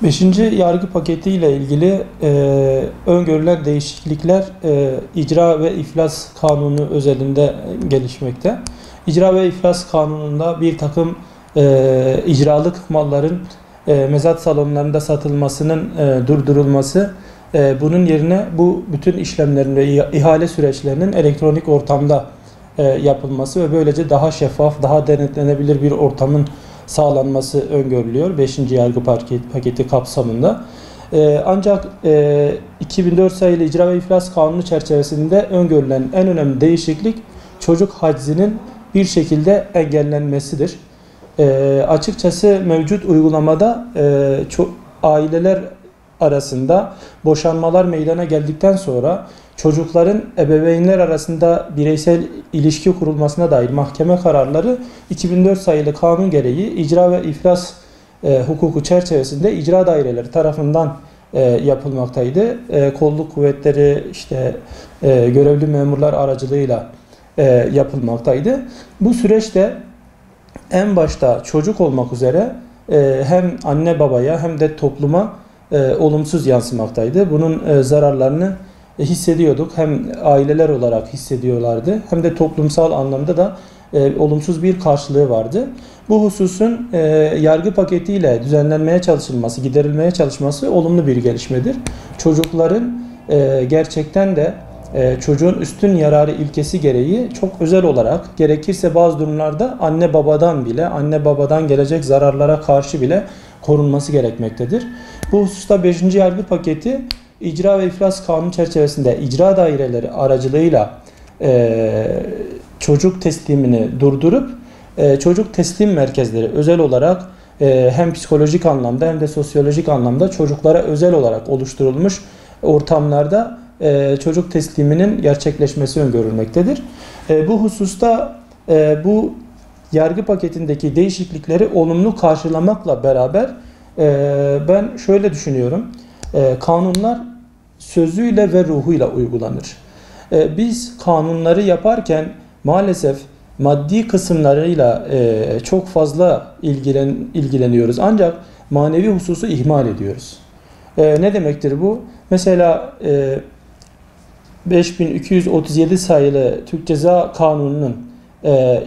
Beşinci yargı paketi ile ilgili öngörülen değişiklikler icra ve iflas kanunu özelinde gelişmekte. İcra ve iflas kanununda bir takım icralık malların mezat salonlarında satılmasının durdurulması, bunun yerine bu bütün işlemlerin ve ihale süreçlerinin elektronik ortamda yapılması ve böylece daha şeffaf, daha denetlenebilir bir ortamın sağlanması öngörülüyor 5. yargı paketi kapsamında. Ancak 2004 sayılı İcra ve İflas Kanunu çerçevesinde öngörülen en önemli değişiklik çocuk haczinin bir şekilde engellenmesidir. Açıkçası mevcut uygulamada aileler arasında boşanmalar meydana geldikten sonra çocukların ebeveynler arasında bireysel ilişki kurulmasına dair mahkeme kararları 2004 sayılı kanun gereği icra ve iflas hukuku çerçevesinde icra daireleri tarafından yapılmaktaydı. Kolluk kuvvetleri, görevli memurlar aracılığıyla yapılmaktaydı. Bu süreçte en başta çocuk olmak üzere hem anne babaya hem de topluma olumsuz yansımaktaydı. Bunun zararlarını hissediyorduk. Hem aileler olarak hissediyorlardı hem de toplumsal anlamda da olumsuz bir karşılığı vardı. Bu hususun yargı paketiyle düzenlenmeye çalışılması, giderilmeye çalışması olumlu bir gelişmedir. Çocukların gerçekten de çocuğun üstün yararı ilkesi gereği çok özel olarak, gerekirse bazı durumlarda anne babadan gelecek zararlara karşı bile korunması gerekmektedir. Bu hususta 5. yargı paketi İcra ve İflas Kanunu çerçevesinde icra daireleri aracılığıyla çocuk teslimini durdurup çocuk teslim merkezleri özel olarak hem psikolojik anlamda hem de sosyolojik anlamda çocuklara özel olarak oluşturulmuş ortamlarda çocuk tesliminin gerçekleşmesi öngörülmektedir. Bu hususta bu yargı paketindeki değişiklikleri olumlu karşılamakla beraber ben şöyle düşünüyorum. Kanunlar sözüyle ve ruhuyla uygulanır. Biz kanunları yaparken maalesef maddi kısımlarıyla çok fazla ilgileniyoruz. Ancak manevi hususu ihmal ediyoruz. Ne demektir bu? Mesela 5237 sayılı Türk Ceza Kanunu'nun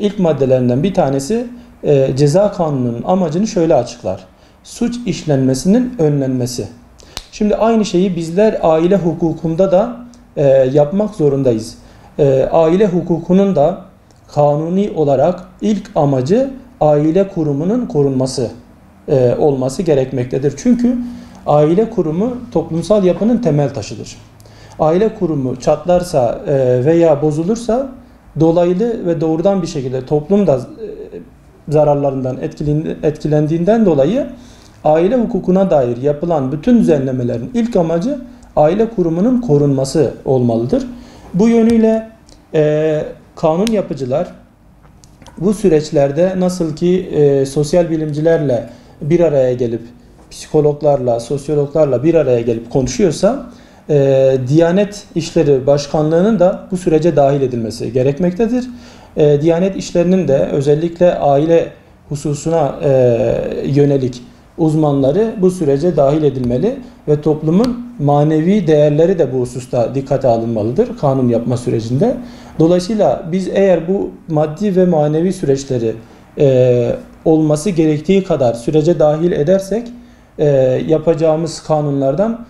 ilk maddelerinden bir tanesi ceza kanununun amacını şöyle açıklar: suç işlenmesinin önlenmesi. Şimdi aynı şeyi bizler aile hukukunda da yapmak zorundayız. Aile hukukunun da kanuni olarak ilk amacı aile kurumunun korunması olması gerekmektedir. Çünkü aile kurumu toplumsal yapının temel taşıdır. Aile kurumu çatlarsa veya bozulursa dolaylı ve doğrudan bir şekilde toplum da zararlarından etkilendiğinden dolayı aile hukukuna dair yapılan bütün düzenlemelerin ilk amacı aile kurumunun korunması olmalıdır. Bu yönüyle kanun yapıcılar bu süreçlerde nasıl ki sosyal bilimcilerle bir araya gelip psikologlarla, sosyologlarla bir araya gelip konuşuyorsa Diyanet İşleri Başkanlığı'nın da bu sürece dahil edilmesi gerekmektedir. Diyanet İşleri'nin de özellikle aile hususuna yönelik uzmanları bu sürece dahil edilmeli ve toplumun manevi değerleri de bu hususta dikkate alınmalıdır kanun yapma sürecinde. Dolayısıyla biz eğer bu maddi ve manevi süreçleri olması gerektiği kadar sürece dahil edersek yapacağımız kanunlardan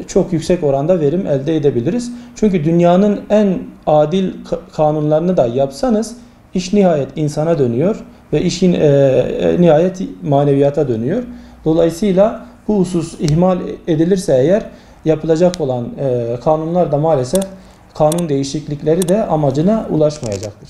çok yüksek oranda verim elde edebiliriz. Çünkü dünyanın en adil kanunlarını da yapsanız iş nihayet insana dönüyor ve işin nihayet maneviyata dönüyor. Dolayısıyla bu husus ihmal edilirse eğer yapılacak olan kanunlar da maalesef kanun değişiklikleri de amacına ulaşmayacaktır.